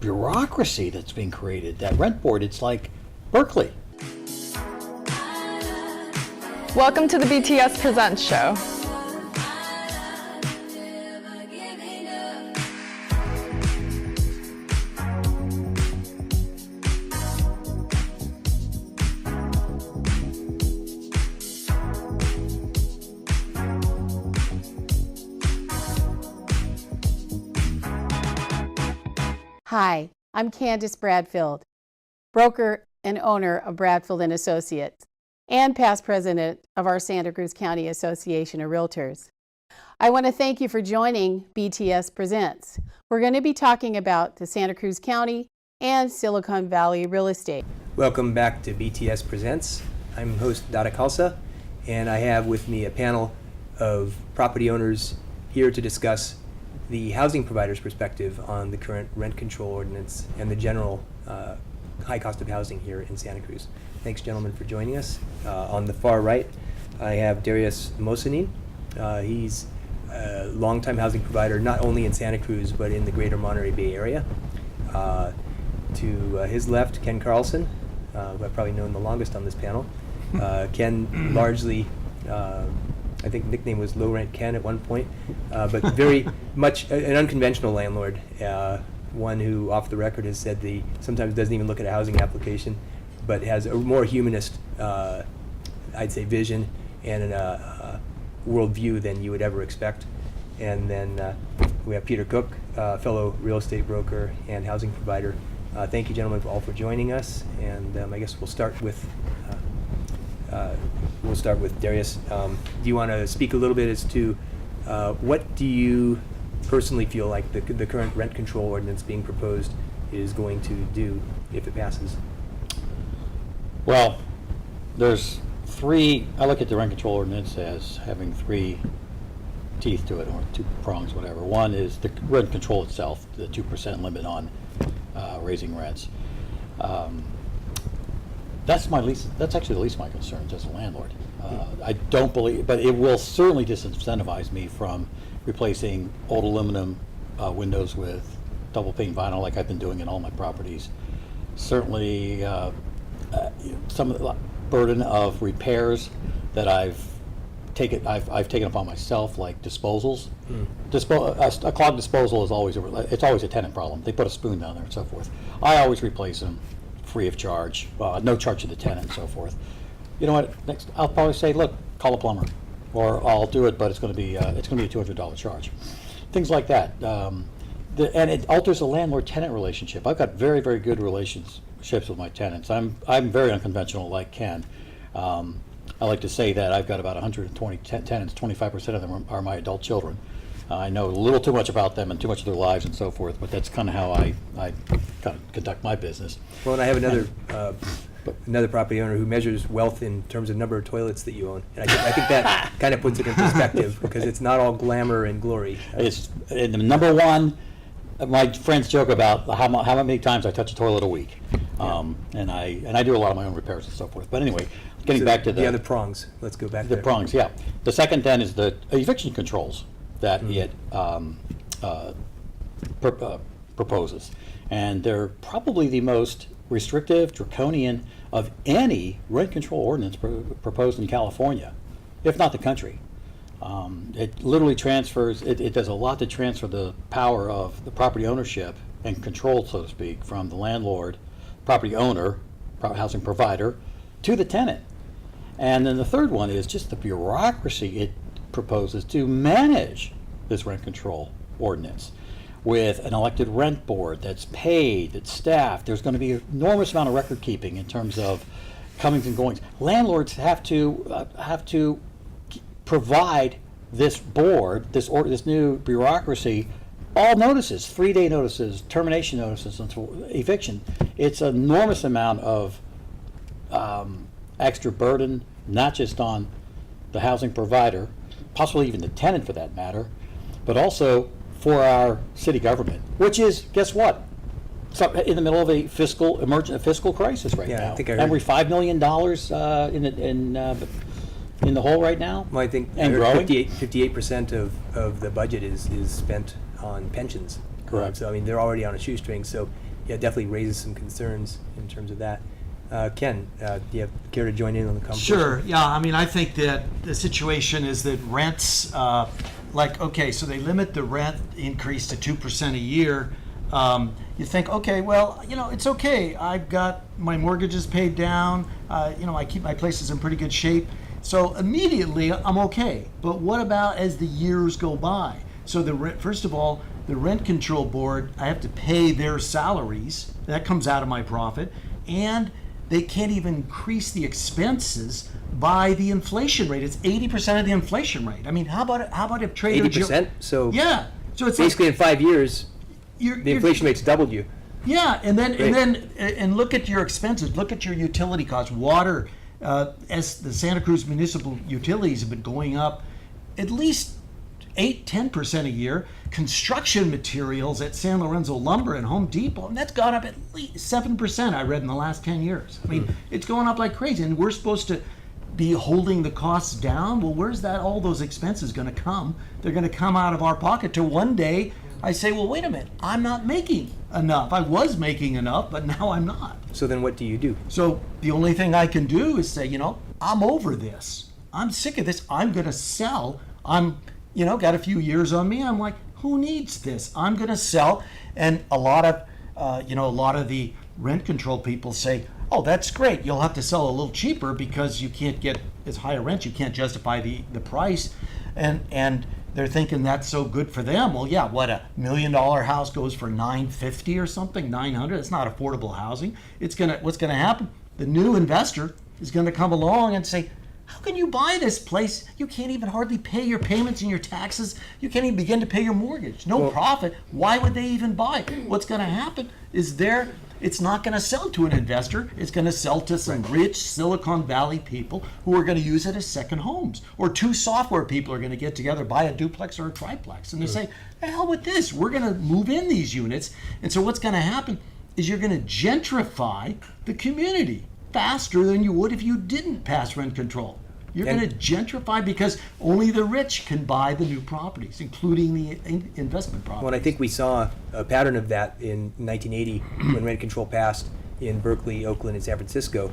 bureaucracy that's being created. That rent board, it's like Berkeley. Welcome to the BTS Presents show. Hi, I'm Candace Bradfield, broker and owner of Bradfield & Associates, and past president of our Santa Cruz County Association of Realtors. I want to thank you for joining BTS Presents. We're going to be talking about the Santa Cruz County and Silicon Valley real estate. Welcome back to BTS Presents. I'm host Datta Khalsa, and I have with me a panel of property owners here to discuss the housing provider's perspective on the current rent control ordinance and the general high cost of housing here in Santa Cruz. Thanks, gentlemen, for joining us. On the far right, I have Darius Mohsenin. He's a longtime housing provider, not only in Santa Cruz, but in the greater Monterey Bay area. To his left, Ken Carlson, who I've probably known the longest on this panel. Ken largely, I think nickname was Low Rent Ken at one point, but very much an unconventional landlord, one who off the record has said sometimes doesn't even look at a housing application, but has a more humanist, I'd say, vision and a worldview than you would ever expect. And then we have Peter Cook, fellow real estate broker and housing provider. Thank you, gentlemen, all for joining us. And I guess we'll start with Darius. Do you want to speak a little bit as to what do you personally feel like the current rent control ordinance being proposed is going to do if it passes? Well, there's three. I look at the rent control ordinance as having three teeth to it, or two prongs, whatever. One is the rent control itself, the 2% limit on raising rents. That's actually the least of my concerns as a landlord. I don't believe, but it will certainly disincentivize me from replacing old aluminum windows with double pane vinyl like I've been doing in all my properties. Certainly some of the burden of repairs that I've taken upon myself, like disposals. A clogged disposal is always a tenant problem. They put a spoon down there and so forth. I always replace them free of charge, no charge to the tenant and so forth. You know what? Next, I'll probably say, look, call a plumber, or I'll do it, but it's going to be a $200 charge. Things like that, and it alters the landlord-tenant relationship. I've got very, very good relationships with my tenants. I'm very unconventional, like Ken. I like to say that I've got about 120 tenants. 25% of them are my adult children. I know a little too much about them and too much of their lives and so forth, but that's kind of how I kind of conduct my business. Well, and I have another property owner who measures wealth in terms of number of toilets that you own. And I think that kind of puts it in perspective, because it's not all glamour and glory. It's and number one. My friends joke about how many times I touch a toilet a week, and I do a lot of my own repairs and so forth. But anyway, getting back to the other prongs. Let's go back to the prongs. Yeah, the second then is the eviction controls that it proposes, and they're probably the most restrictive, draconian of any rent control ordinance proposed in California, if not the country. It literally transfers, it does a lot to transfer the power of the property ownership and control, so to speak, from the landlord, property owner, housing provider, to the tenant. And then the third one is just the bureaucracy it proposes to manage this rent control ordinance, with an elected rent board that's paid, that's staffed. There's going to be an enormous amount of record keeping in terms of comings and goings. Landlords have to provide this board, this new bureaucracy, all notices, 3-day notices, termination notices, and eviction. It's an enormous amount of extra burden, not just on the housing provider, possibly even the tenant for that matter, but also for our city government, which is, guess what? So in the middle of a fiscal crisis right now. I think I heard. And we're $5 million in the hole right now. Well, I think and growing. 58% of the budget is spent on pensions. Correct. So I mean, they're already on a shoestring. So yeah, definitely raises some concerns in terms of that. Ken, do you have care to join in on the conversation? Sure. Yeah. I mean, I think that the situation is that rents, okay, so they limit the rent increase to 2% a year. You think, okay, well, it's okay. I've got my mortgages paid down. I keep my places in pretty good shape. So immediately I'm okay. But what about as the years go by? So first of all, the rent control board, I have to pay their salaries. That comes out of my profit. And they can't even increase the expenses by the inflation rate. It's 80% of the inflation rate. I mean, how about if Trader Joe? 80%? So yeah. So it's basically in 5 years, the inflation rate's doubled you. Yeah, and look at your expenses. Look at your utility costs. Water, as the Santa Cruz municipal utilities have been going up at least 8-10% a year. Construction materials at San Lorenzo Lumber and Home Depot, and that's gone up at least 7%, I read, in the last 10 years. I mean, it's going up like crazy, and we're supposed to be holding the costs down. Well, where's all those expenses going to come? They're going to come out of our pocket till one day I say, well, wait a minute, I'm not making enough. I was making enough, but now I'm not. So then what do you do? So the only thing I can do is say, I'm over this. I'm sick of this. I'm going to sell. I'm got a few years on me. I'm like, who needs this? I'm going to sell. And a lot of the rent control people say, oh, that's great. You'll have to sell a little cheaper because you can't get as high a rent. You can't justify the price. And they're thinking that's so good for them. Well, yeah, what, $1 million house goes for $950 or something, $900? It's not affordable housing. What's going to happen? The new investor is going to come along and say, how can you buy this place? You can't even hardly pay your payments and your taxes. You can't even begin to pay your mortgage. No profit. Why would they even buy? What's going to happen is it's not going to sell to an investor. It's going to sell to some rich Silicon Valley people who are going to use it as second homes. Or two software people are going to get together, buy a duplex or a triplex. And they say, the hell with this. We're going to move in these units. And so what's going to happen is you're going to gentrify the community faster than you would if you didn't pass rent control. You're going to gentrify because only the rich can buy the new properties, including the investment properties. Well, I think we saw a pattern of that in 1980 when rent control passed in Berkeley, Oakland, and San Francisco.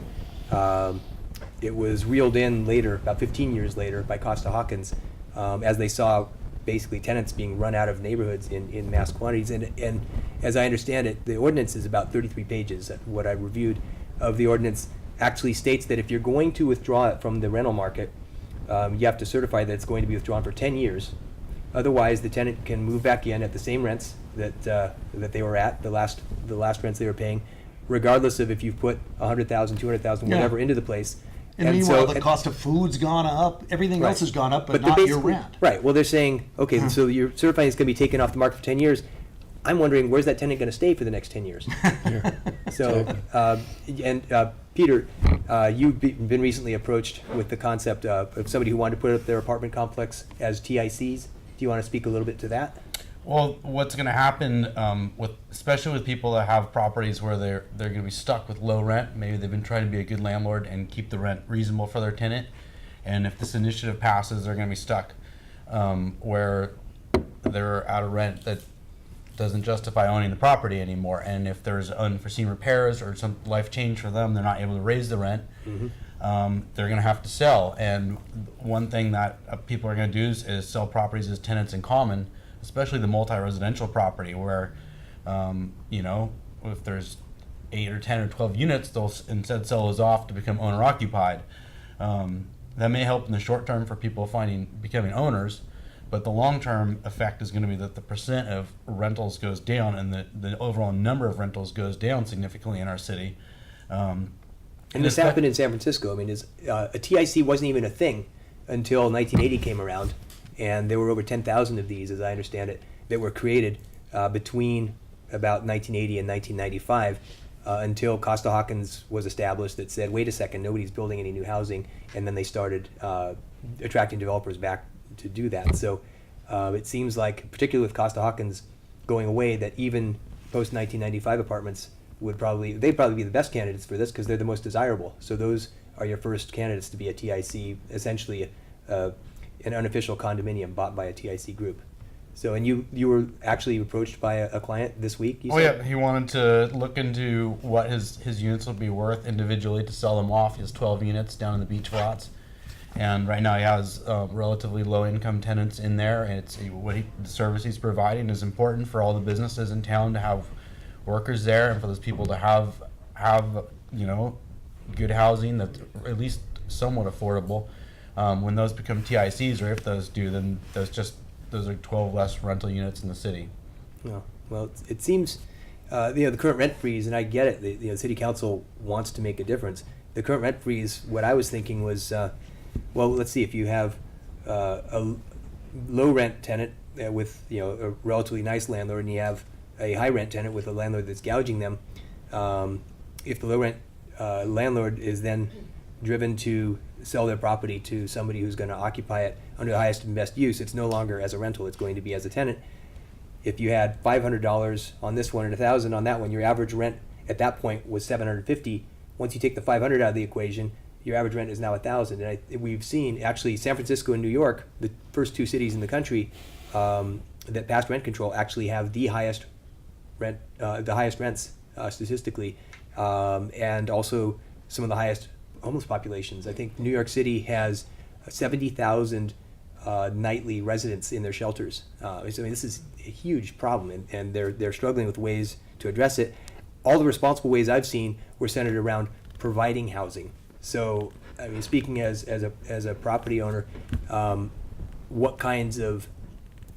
It was reeled in later, about 15 years later, by Costa-Hawkins, as they saw basically tenants being run out of neighborhoods in mass quantities. And as I understand it, the ordinance is about 33 pages. What I reviewed of the ordinance actually states that if you're going to withdraw it from the rental market, you have to certify that it's going to be withdrawn for 10 years. Otherwise, the tenant can move back in at the same rents that they were at, the last rents they were paying, regardless of if you've put $100,000, $200,000, whatever into the place. And meanwhile, the cost of food's gone up, everything else has gone up, but not your rent. Right. Well, they're saying, okay, so you're certifying it's going to be taken off the market for 10 years. I'm wondering, where's that tenant going to stay for the next 10 years? So, Peter, you've been recently approached with the concept of somebody who wanted to put up their apartment complex as TICs. Do you want to speak a little bit to that? Well, what's going to happen, especially with people that have properties where they're going to be stuck with low rent, maybe they've been trying to be a good landlord and keep the rent reasonable for their tenant, and if this initiative passes, they're going to be stuck where they're out of rent that doesn't justify owning the property anymore. And if there's unforeseen repairs or some life change for them, they're not able to raise the rent. They're going to have to sell. And one thing that people are going to do is sell properties as tenants in common, especially the multi-residential property where, if there's 8 or 10 or 12 units, they'll instead sell those off to become owner occupied. That may help in the short term for people becoming owners, but the long-term effect is going to be that the percent of rentals goes down and the overall number of rentals goes down significantly in our city. And this happened in San Francisco. I mean, a TIC wasn't even a thing until 1980 came around, and there were over 10,000 of these, as I understand it, that were created between about 1980 and 1995 until Costa-Hawkins was established that said, wait a second, nobody's building any new housing, and then they started attracting developers back to do that. So it seems like, particularly with Costa-Hawkins going away, that even post-1995 apartments they'd probably be the best candidates for this because they're the most desirable. So those are your first candidates to be a TIC, essentially an unofficial condominium bought by a TIC group. So, and you were actually approached by a client this week, you Oh said? yeah, he wanted to look into what his units would be worth individually to sell them off. He has 12 units down in the beach flats, and right now he has relatively low income tenants in there. And the service he's providing is important for all the businesses in town to have workers there, and for those people to have good housing that's at least somewhat affordable. When those become TICs, or if those do, then those are 12 less rental units in the city. No. Well, it seems, the current rent freeze, and I get it, the city council wants to make a difference. The current rent freeze, what I was thinking was, well, let's see, if you have a low rent tenant with, a relatively nice landlord, and you have a high rent tenant with a landlord that's gouging them, if the low rent landlord is then driven to sell their property to somebody who's going to occupy it under the highest and best use, it's no longer as a rental, it's going to be as a tenant. If you had $500 on this one and $1,000 on that one, your average rent at that point was $750. Once you take the $500 out of the equation, your average rent is now $1,000. And we've seen, actually, San Francisco and New York, the first two cities in the country that passed rent control, actually have the highest rents statistically, and also some of the highest homeless populations. I think New York City has 70,000 nightly residents in their shelters. I mean, this is a huge problem, and they're struggling with ways to address it. All the responsible ways I've seen were centered around providing housing. So, I mean, speaking as a property owner, what kind of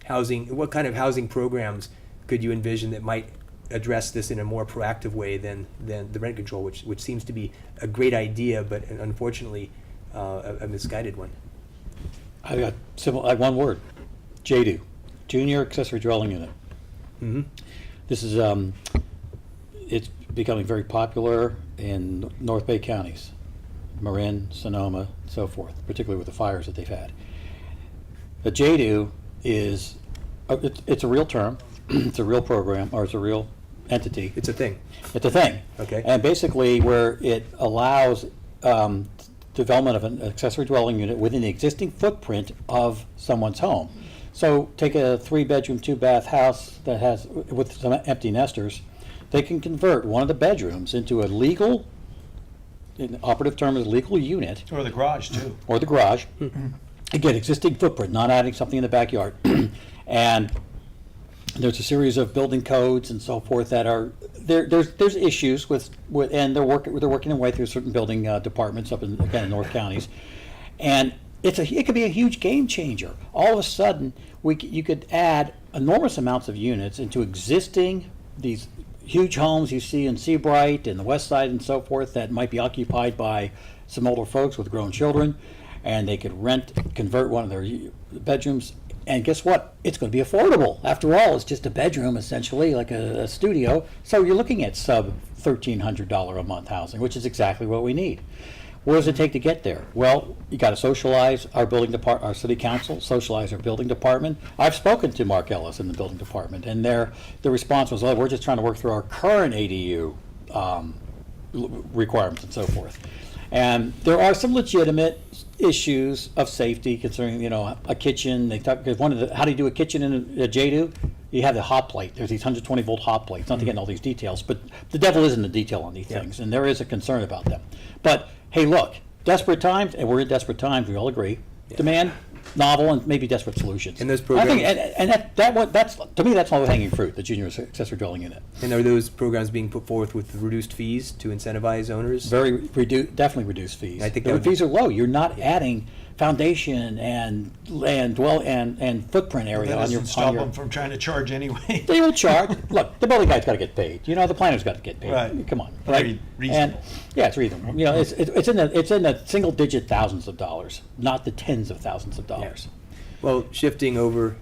housing programs could you envision that might address this in a more proactive way than the rent control, which seems to be a great idea, but unfortunately a misguided one? I got simple. I have one word: JDU, Junior Accessory Dwelling Unit. Mm-hmm. This is it's becoming very popular in North Bay counties, Marin, Sonoma, so forth, particularly with the fires that they've had. The JDU is it's a real term, it's a real program, or it's a real entity. It's a thing. It's a thing. Okay. And basically, where it allows development of an accessory dwelling unit within the existing footprint of someone's home. So take a 3-bedroom, 2-bath house that has, with some empty nesters, they can convert one of the bedrooms into a legal, the operative term is legal unit, Or the garage, too. or the garage. Again, existing footprint, not adding something in the backyard. And there's a series of building codes and so forth that are there's issues with and they're working their way through certain building departments up in North counties, and it could be a huge game changer. All of a sudden, you could add enormous amounts of units into existing these huge homes you see in Seabright and the West Side and so forth that might be occupied by some older folks with grown children, and they could convert one of their bedrooms. And guess what? It's going to be affordable. After all, it's just a bedroom, essentially, like a studio. So you're looking at sub $1,300 a month housing, which is exactly what we need. What does it take to get there? Well, you got to socialize our our city council, socialize our building department. I've spoken to Mark Ellis in the building department, and the response was, "Oh, we're just trying to work through our current ADU requirements and so forth." And there are some legitimate issues of safety concerning, a kitchen. They talk because how do you do a kitchen in a JDU? You have the hot plate. There's these 120-volt hot plates. Not to get into all these details, but the devil is in the detail on these things, and there is a concern about them. But hey, look, desperate times, and we're in desperate times. We all agree. Yeah. Demand novel and maybe desperate solutions. And those programs, I think, and that's to me, that's low-hanging fruit. The junior accessory dwelling unit. And are those programs being put forth with reduced fees to incentivize owners? Definitely reduced fees. I think the fees are low. You're not adding foundation and footprint area That on your. doesn't stop them from trying to charge anyway. They will charge. Look, the building guy's got to get paid. The planner's got to get paid. Right. Come on, Very right? reasonable. And yeah, it's reasonable. It's in the single-digit thousands of dollars, not the tens of thousands of dollars. Yeah. Well, shifting over,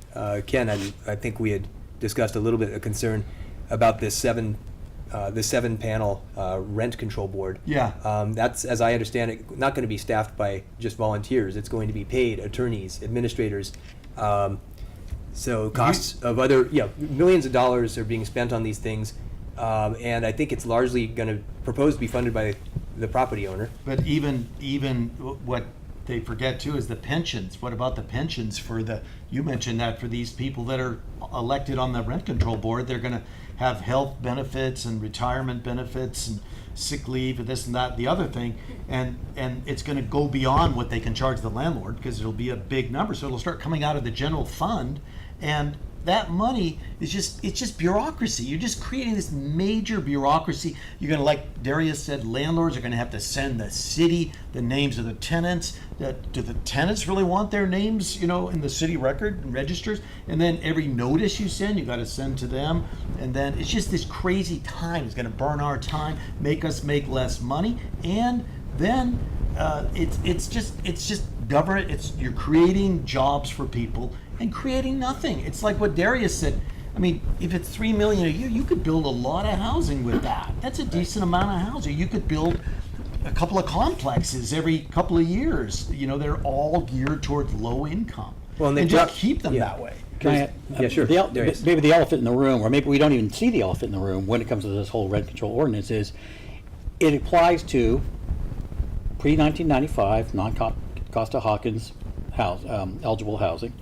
Ken, I think we had discussed a little bit of concern about this seven-panel rent control board. Yeah. That's, as I understand it, not going to be staffed by just volunteers. It's going to be paid attorneys, administrators. So costs of other, millions of dollars are being spent on these things, and I think it's largely going to propose to be funded by the property owner. But even what they forget too is the pensions. What about the pensions for you mentioned that for these people that are elected on the rent control board, they're going to have health benefits and retirement benefits and sick leave and this and that, the other thing, and it's going to go beyond what they can charge the landlord because it'll be a big number. So it'll start coming out of the general fund, and that money is just bureaucracy. You're just creating this major bureaucracy. You're going to, like Darius said, landlords are going to have to send the city the names of the tenants. Do the tenants really want their names, in the city record and registers? And then every notice you send, you got to send to them. And then it's just this crazy time. It's going to burn our time, make us make less money, and then it's just government. You're creating jobs for people and creating nothing. It's like what Darius said. I mean, if it's $3 million a year, you could build a lot of housing with that. That's a decent amount of housing. You could build a couple of complexes every couple of years. They're all geared towards low income. Well, and just keep them that way. Yeah, sure. Darius. Maybe the elephant in the room, or maybe we don't even see the elephant in the room when it comes to this whole rent control ordinance, is it applies to pre-1995 non-Costa-Hawkins eligible housing.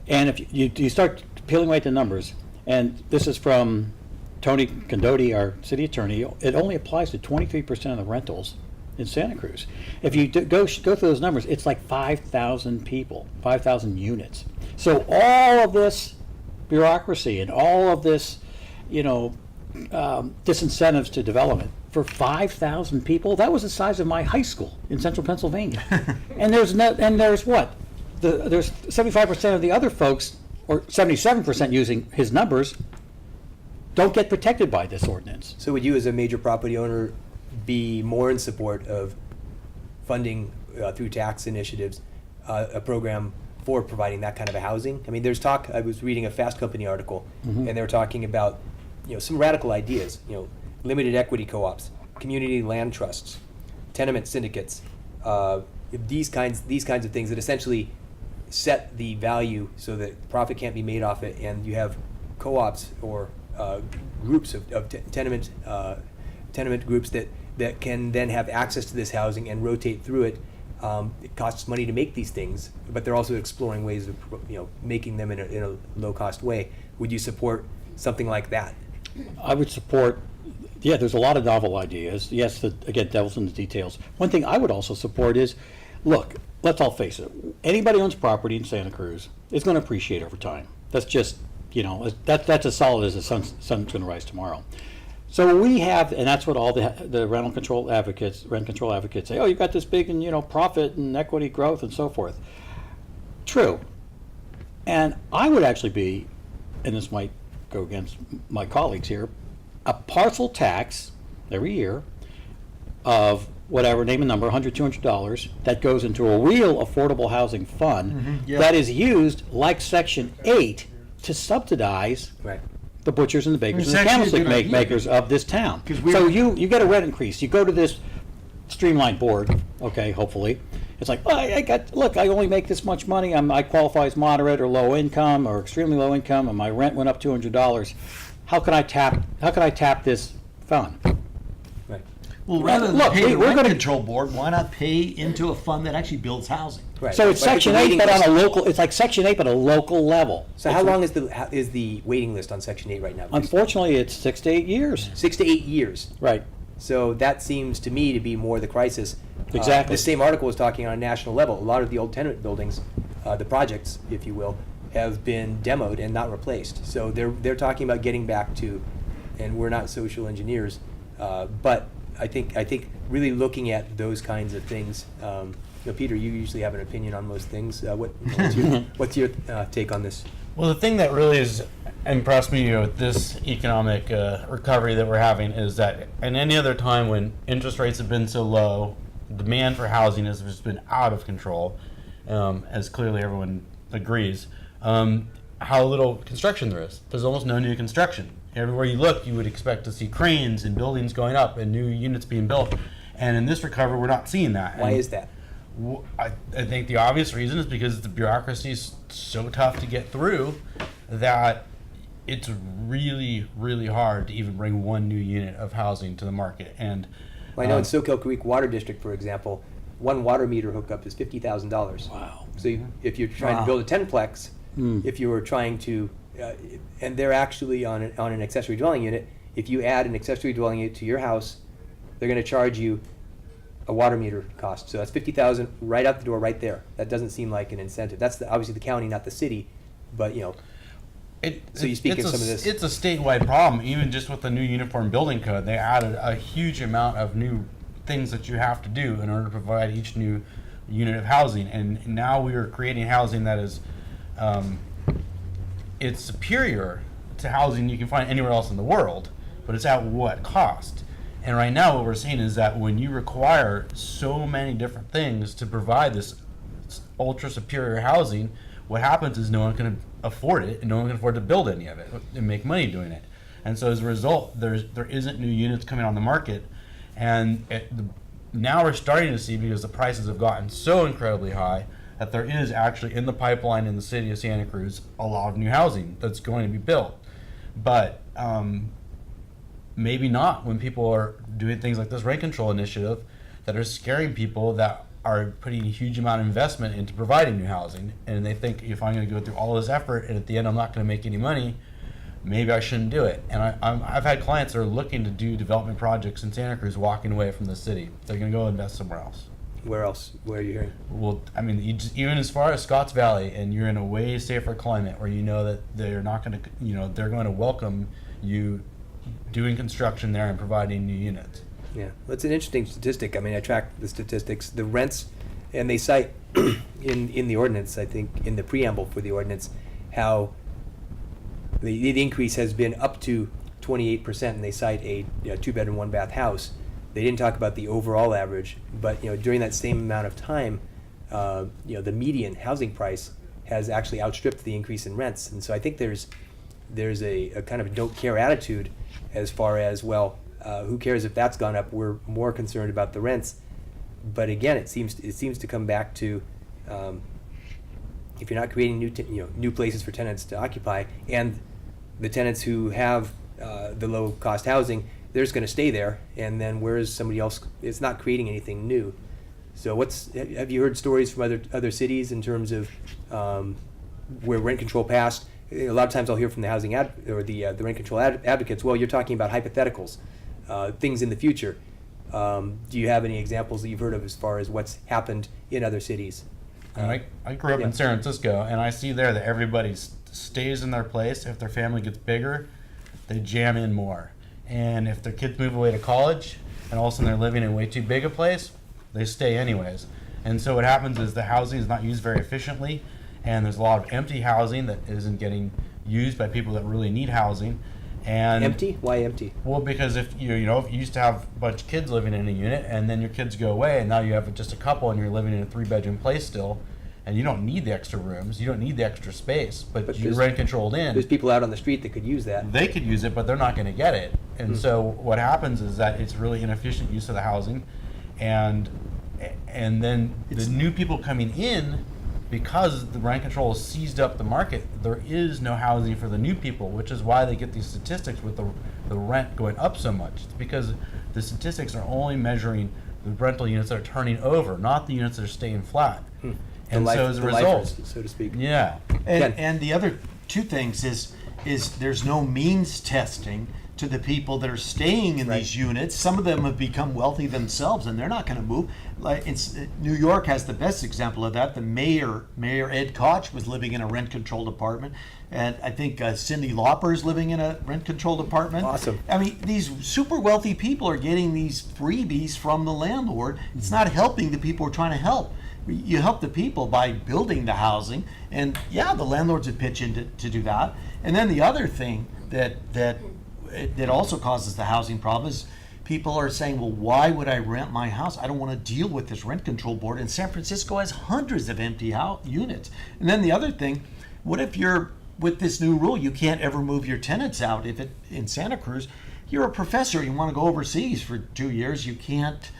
And if you start peeling away the numbers, and this is from Tony Condotti, our city attorney, it only applies to 23% of the rentals in Santa Cruz. If you go through those numbers, it's like 5,000 people, 5,000 units. So all of this bureaucracy and all of this, disincentives to development for 5,000 people, that was the size of my high school in central Pennsylvania. And there's 75% of the other folks, or 77% using his numbers, don't get protected by this ordinance. So would you, as a major property owner, be more in support of funding through tax initiatives a program for providing that kind of a housing? I mean, there's talk. I was reading a Fast Company article, and they were talking about some radical ideas. Limited equity co-ops, community land trusts, tenement syndicates, these kinds of things that essentially set the value so that profit can't be made off it, and you have co-ops or groups of tenement groups that can then have access to this housing and rotate through it. It costs money to make these things, but they're also exploring ways of making them in a low cost way. Would you support something like that? I would support. Yeah, there's a lot of novel ideas. Yes, again, devil's in the details. One thing I would also support is, look, let's all face it. Anybody owns property in Santa Cruz is going to appreciate over time. That's just, that's as solid as the sun's going to rise tomorrow. So we have, and that's what all the rent control advocates say. Oh, you've got this big and profit and equity growth and so forth. True, and I would actually be, and this might go against my colleagues here, a parcel tax every year of whatever, name a number, $100, $200, that goes into a real affordable housing fund that is used like Section 8 to subsidize the butchers and the bakers and the candlestick makers of this town. So you get a rent increase. You go to this streamlined board, okay, hopefully. It's like, I only make this much money. I qualify as moderate or low income or extremely low income, and my rent went up $200. How can I tap this fund? Right. Well, rather than pay the rent control board, why not pay into a fund that actually builds housing? Right. So it's Section 8, but on a local. It's like Section 8, but a local level. So how long is the waiting list on Section 8 right now? Unfortunately, it's 6 to 8 years. 6 to 8 years. Right. So that seems to me to be more the crisis. Exactly. The same article was talking on a national level. A lot of the old tenement buildings, the projects, if you will, have been demoed and not replaced. So they're talking about getting back to, and we're not social engineers, but I think really looking at those kinds of things. Peter, you usually have an opinion on most things. What's your take on this? Well, the thing that really has impressed me with this economic recovery that we're having is that in any other time when interest rates have been so low, demand for housing has just been out of control, as clearly everyone agrees. How little construction there is. There's almost no new construction. Everywhere you look, you would expect to see cranes and buildings going up and new units being built. And in this recovery, we're not seeing that. Why is that? I think the obvious reason is because the bureaucracy is so tough to get through that it's really, really hard to even bring one new unit of housing to the market. And well, I know in Soquel Creek Water District, for example, one water meter hookup is $50,000. Wow. So if you're trying Wow. to build a 10-plex, if you were trying to, and they're actually on an accessory dwelling unit, if you add an accessory dwelling unit to your house, they're going to charge you a water meter cost. So that's $50,000 right out the door, right there. That doesn't seem like an incentive. That's obviously the county, not the city, but So you speak it's of some of this. It's a statewide problem. Even just with the new uniform building code, they added a huge amount of new things that you have to do in order to provide each new unit of housing. And now we are creating housing that is, it's superior to housing you can find anywhere else in the world, but it's at what cost? And right now what we're seeing is that when you require so many different things to provide this ultra superior housing, what happens is no one can afford it, and no one can afford to build any of it and make money doing it. And so as a result, there isn't new units coming on the market, and now we're starting to see, because the prices have gotten so incredibly high, that there is actually in the pipeline in the city of Santa Cruz a lot of new housing that's going to be built. But maybe not when people are doing things like this rent control initiative that are scaring people that are putting a huge amount of investment into providing new housing, and they think, if I'm going to go through all this effort and at the end I'm not going to make any money, maybe I shouldn't do it. And I've had clients that are looking to do development projects in Santa Cruz walking away from the city. They're going to go invest somewhere else. Where else? Where are you hearing? Well, I mean, even as far as Scotts Valley, and you're in a way safer climate where you know that they're not going to, they're going to welcome you doing construction there and providing new units. Yeah, well, it's an interesting statistic. I mean, I track the statistics, the rents, and they cite in the ordinance, I think, in the preamble for the ordinance, how the increase has been up to 28%, and they cite a 2-bedroom, 1-bath house. They didn't talk about the overall average, but during that same amount of time, the median housing price has actually outstripped the increase in rents, and so I think there's a kind of don't care attitude as far as, well, who cares if that's gone up? We're more concerned about the rents. But again, it seems to come back to if you're not creating new places for tenants to occupy, and the tenants who have the low cost housing, they're just going to stay there. And then whereas somebody else, it's not creating anything new. So have you heard stories from other cities in terms of where rent control passed? A lot of times I'll hear from the housing the rent control advocates. Well, you're talking about hypotheticals. Things in the future. Do you have any examples that you've heard of as far as what's happened in other cities? And I grew up in San Francisco, and I see there that everybody stays in their place. If their family gets bigger, they jam in more. And if their kids move away to college, and all of a sudden they're living in way too big a place, they stay anyways. And so what happens is the housing is not used very efficiently, and there's a lot of empty housing that isn't getting used by people that really need housing. And Empty? Why empty? Well, because if you used to have a bunch of kids living in a unit, and then your kids go away, and now you have just a couple, and you're living in a 3-bedroom place still, and you don't need the extra rooms, you don't need the extra space, but you're rent controlled in. There's people out on the street that could use that. They could use it, but they're not going to get it. And so what happens is that it's really inefficient use of the housing, and then the new people coming in, because the rent control has seized up the market, there is no housing for the new people, which is why they get these statistics with the rent going up so much. It's because the statistics are only measuring the rental units that are turning over, not the units that are staying flat. And so as a result, lifers, so to speak. yeah. And the other two things is there's no means testing to the people that are staying in these units. Some of them have become wealthy themselves, and they're not going to move. Like New York has the best example of that. The mayor Ed Koch was living in a rent-controlled apartment, and I think Cyndi Lauper is living in a rent-controlled apartment. Awesome. I mean, these super wealthy people are getting these freebies from the landlord. It's not helping the people we're trying to help. You help the people by building the housing, and the landlords would pitch in to do that. And then the other thing that also causes the housing problem is people are saying, well, why would I rent my house? I don't want to deal with this rent control board. And San Francisco has hundreds of empty units. And then the other thing, what if you're with this new rule, you can't ever move your tenants out? If in Santa Cruz, you're a professor, you want to go overseas for 2 years, you can't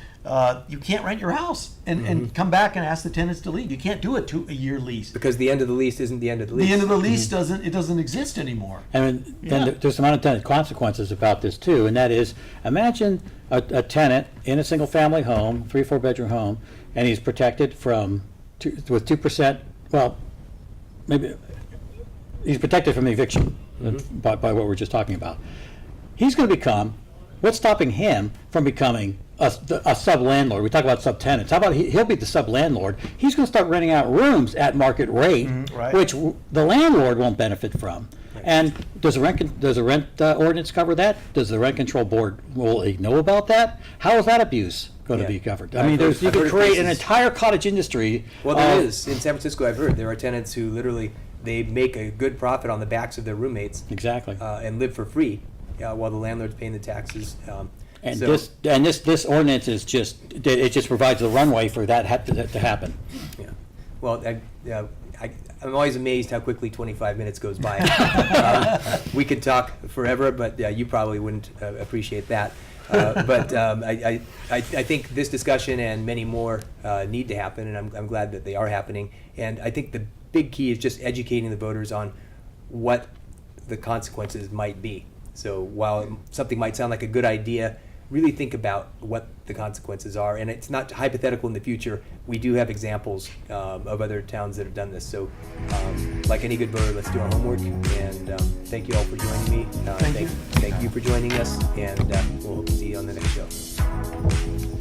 you can't rent your house and come back and ask the tenants to leave. You can't do a year lease. Because the end of the lease isn't the end of the lease. The end of the lease doesn't exist anymore. And then Yeah. there's some unintended consequences about this too, and that is, imagine a tenant in a single-family home, 3 or 4 bedroom home, and he's protected with 2%, well, maybe, he's protected from eviction by what we're just talking about. He's going to become, what's stopping him from becoming a sub-landlord? We talk about sub-tenants. How about he'll be the sub-landlord? He's going to start renting out rooms at market rate, right. which the landlord won't benefit from. And does the rent ordinance cover that? Does the rent control board, will they know about that? How is that abuse going to be covered? I mean, you I've could heard of create an places- entire cottage industry. Well, there is. In San Francisco, I've heard there are tenants who literally, they make a good profit on the backs of their roommates Exactly. and live for free while the landlord's paying the taxes. And so- this ordinance is it just provides the runway for that to happen. Yeah. Well, I'm always amazed how quickly 25 minutes goes by. We could talk forever, but you probably wouldn't appreciate that. But I think this discussion and many more need to happen, and I'm glad that they are happening. And I think the big key is just educating the voters on what the consequences might be. So while something might sound like a good idea, really think about what the consequences are. And it's not hypothetical in the future. We do have examples of other towns that have done this. So like any good voter, let's do our homework. And thank you all for joining me. Thank you. Thank you for joining us. And we'll hope to see you on the next show.